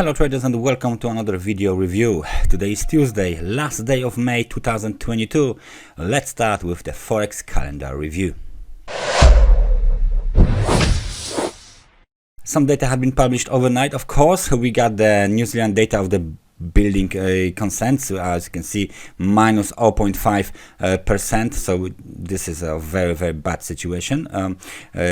Hello traders and welcome to another video review. Today is Tuesday, last day of May 2022. Let's start with the Forex calendar review. Some data have been published overnight, of course. We got the New Zealand data of the building consent, as you can see, minus 0.5%. So this is a very bad situation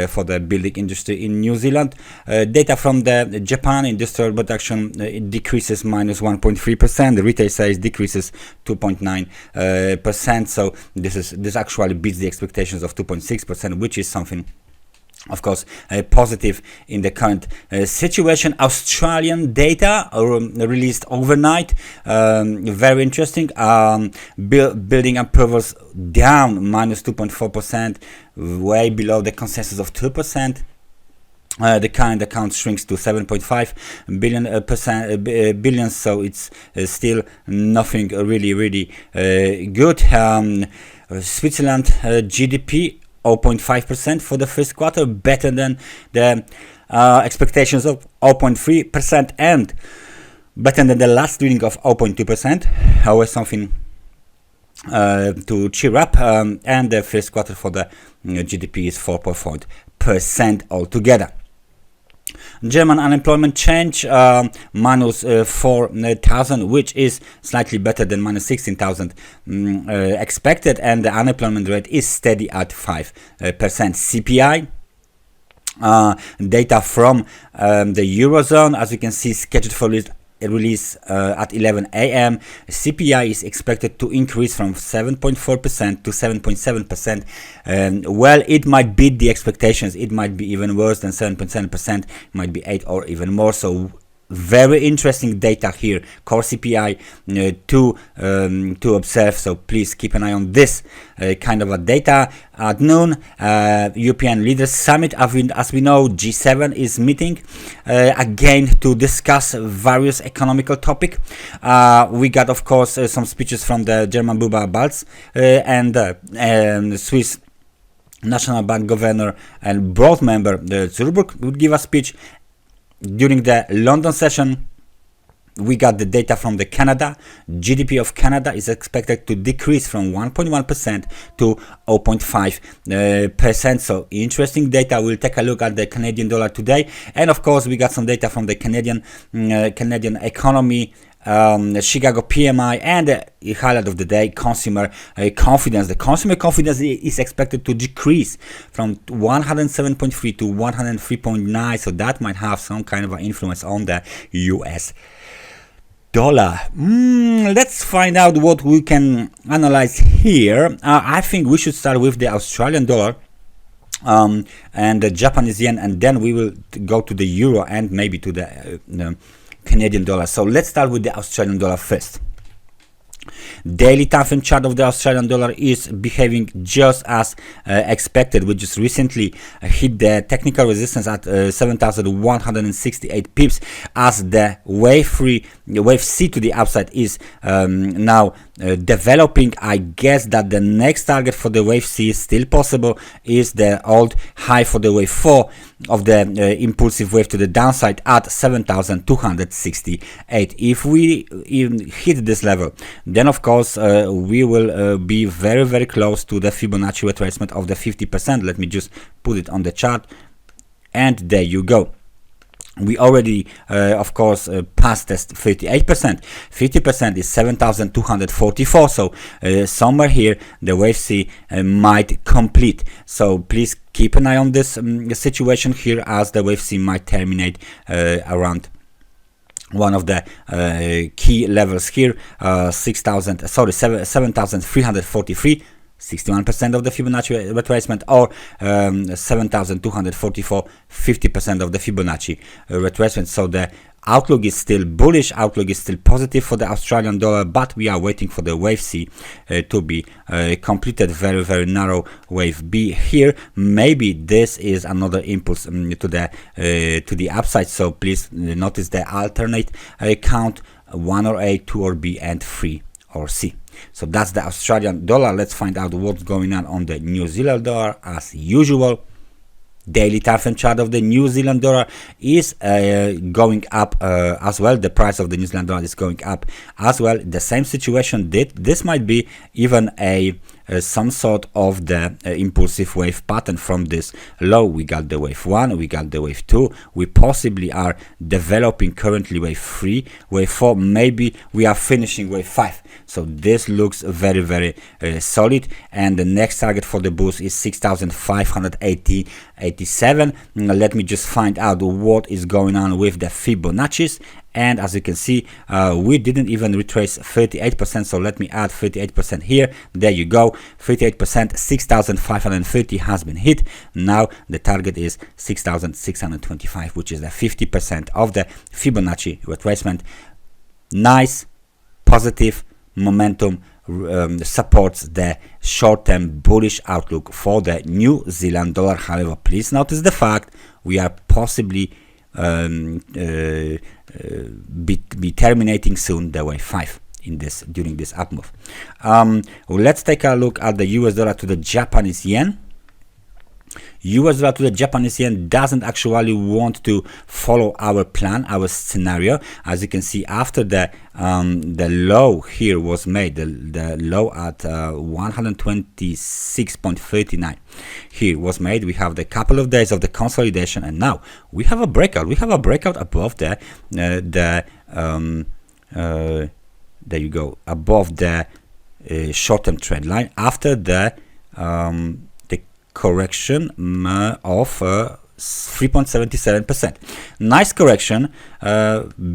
for the building industry in New Zealand. Data from the Japan industrial production, it decreases minus 1.3%. The retail sales decreases 2.9%. So this actually beats the expectations of 2.6%, which is something, of course, positive in the current situation. Australian data released overnight, very interesting. Building approvals down minus 2.4%, way below the consensus of 2%. The current account shrinks to 7.5 billion, so it's still nothing really good. Switzerland GDP 0.5% for the first quarter, better than the expectations of 0.3% and better than the last reading of 0.2%. However, something to cheer up, and the first quarter for the GDP is 4.4% altogether. German unemployment change, minus 4,000, which is slightly better than minus 16,000 expected, and the unemployment rate is steady at 5%. CPI data from the Eurozone, as you can see, scheduled for release at 11 a.m. CPI is expected to increase from 7.4% to 7.7%. Well, it might beat the expectations. It might be even worse than 7.7%. It might be 8 or even more. So very interesting data here. Core CPI to observe. So please keep an eye on this kind of a data. At noon, European Leaders Summit, as we know, G7 is meeting again to discuss various economical topics. We got, of course, some speeches from the German Buba Balz and Swiss National Bank Governor and board member Zurbrugg would give a speech. During the London session, we got the data from the Canada. GDP of Canada is expected to decrease from 1.1% to 0.5%. So interesting data. We'll take a look at the Canadian dollar today. And of course, we got some data from the Canadian economy, Chicago PMI, and the highlight of the day, consumer confidence. The consumer confidence is expected to decrease from 107.3 to 103.9, so that might have some kind of an influence on the US dollar. Let's find out what we can analyze here. I think we should start with the Australian dollar and the Japanese yen, and then we will go to the euro and maybe to the Canadian dollar. So let's start with the Australian dollar first. Daily time frame chart of the Australian dollar is behaving just as expected. We just recently hit the technical resistance at 7,168 pips, as the wave C to the upside is now developing. I guess that the next target for the wave C is still possible, is the old high for the wave 4 of the impulsive wave to the downside at 7,268. If we hit this level, then of course we will be very close to the Fibonacci retracement of the 50%. Let me just put it on the chart, and there you go. We already, of course, passed this 38%. 50% is 7,244. So somewhere here, the wave C might complete. So please keep an eye on this situation here, as the wave C might terminate around one of the key levels here, 7,343. 61% of the Fibonacci retracement, or 7,244, 50% of the Fibonacci retracement. So the outlook is still bullish, outlook is still positive for the Australian dollar, but we are waiting for the wave C to be completed. Very narrow wave B here. Maybe this is another impulse to the upside. So please notice the alternate count: 1 or A, 2 or B, and 3 or C. So that's the Australian dollar. Let's find out what's going on the New Zealand dollar as usual. Daily time frame chart of the New Zealand dollar is going up as well. The price of the New Zealand dollar is going up as well. The same situation. This might be even a some sort of the impulsive wave pattern from this low. We got the wave 1, we got the wave 2, we possibly are developing currently wave 3, wave 4, maybe we are finishing wave 5. So this looks very, very solid, and the next target for the bulls is 6,587. Let me just find out what is going on with the Fibonacci's. And as you can see, we didn't even retrace 38%, so let me add 38% here. There you go, 38%, 6,530 has been hit. Now the target is 6,625, which is the 50% of the Fibonacci retracement. Nice, positive momentum supports the short-term bullish outlook for the New Zealand dollar. However, please notice the fact we are possibly be terminating soon the wave 5 in this during this up move. Let's take a look at the US dollar to the Japanese yen. US dollar to the Japanese yen doesn't actually want to follow our plan, our scenario. As you can see, after the low here was made, the low at 126.39 here was made. We have the couple of days of the consolidation, and now we have a breakout. We have a breakout above there you go, above the short-term trend line after the correction of 3.77%. Nice correction,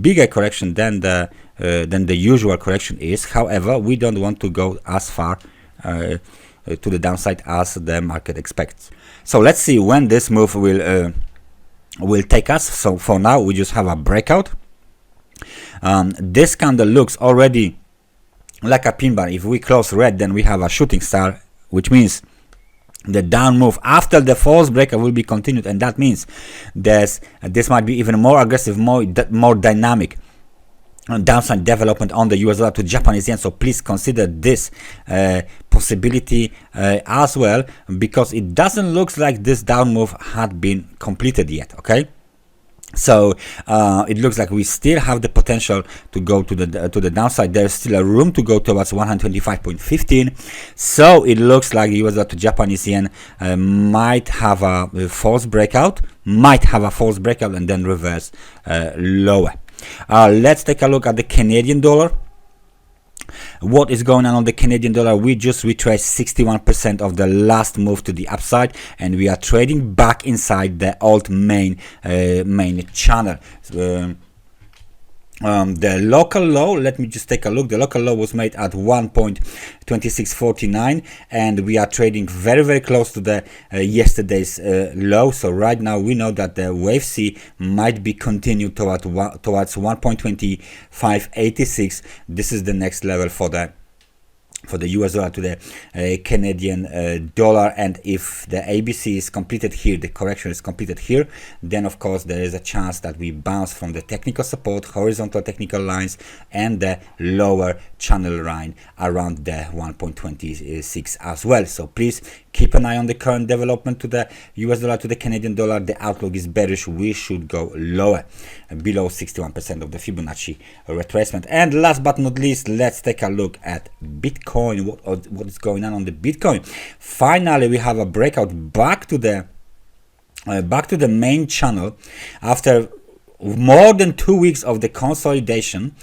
bigger correction than the usual correction is. However, we don't want to go as far to the downside as the market expects. So let's see when this move will take us. So for now, we just have a breakout. This candle looks already like a pin bar. If we close red, then we have a shooting star, which means the down move after the false breakout will be continued, and that means this might be even more aggressive, more dynamic downside development on the US dollar to Japanese yen. So please consider this possibility as well, because it doesn't look like this down move had been completed yet. Okay, so it looks like we still have the potential to go to the downside. There's still a room to go towards 125.15. so it looks like US dollar to Japanese yen might have a false breakout, and then reverse lower. Let's take a look at the Canadian dollar. What is going on the Canadian dollar? We just retraced 61% of the last move to the upside, and we are trading back inside the old main channel. The local low, let me just take a look. The local low was made at 1.2649, and we are trading very, very close to the yesterday's low. So right now we know that the wave C might be continued towards 1.2586. This is the next level for the US dollar to the Canadian dollar, and if the ABC is completed here, the correction is completed here, then of course there is a chance that we bounce from the technical support, horizontal technical lines, and the lower channel line around the 1.26 as well. So please keep an eye on the current development to the US dollar to the Canadian dollar. The outlook is bearish. We should go lower, below 61% of the Fibonacci retracement. And last but not least, let's take a look at Bitcoin. What is going on the Bitcoin? Finally, we have a breakout back to the main channel after more than 2 weeks of the consolidation.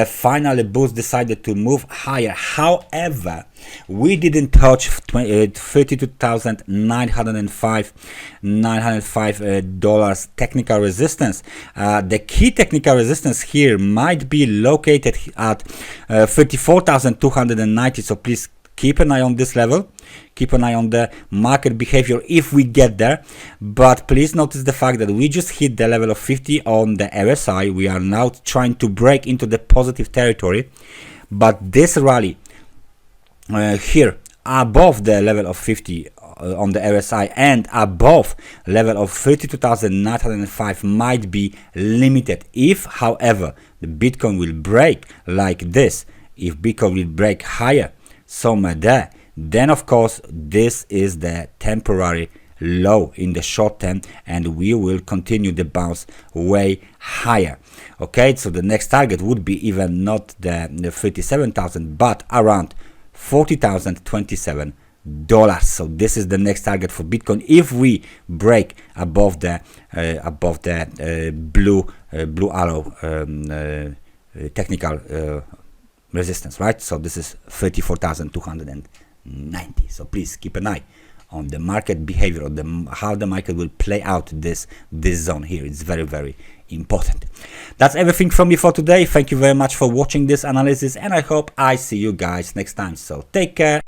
Finally, bulls decided to move higher. However, we didn't touch $32,905 technical resistance. The key technical resistance here might be located at 34,290. So please keep an eye on this level. Keep an eye on the market behavior if we get there. But please notice the fact that we just hit the level of 50 on the RSI. We are now trying to break into the positive territory. But this rally here above the level of 50 on the RSI and above level of 32,905 might be limited. If, however, the Bitcoin will break like this, if Bitcoin will break higher somewhere there, then of course this is the temporary low in the short term, and we will continue the bounce way higher. Okay, so the next target would be even not the 37,000 but around $40,027. So this is the next target for Bitcoin if we break above the blue arrow technical resistance, right? So this is 34,290. So please keep an eye on the market behavior, or how the market will play out this zone here. It's very, very important. That's everything from me for today. Thank you very much for watching this analysis, and I hope I see you guys next time. So take care.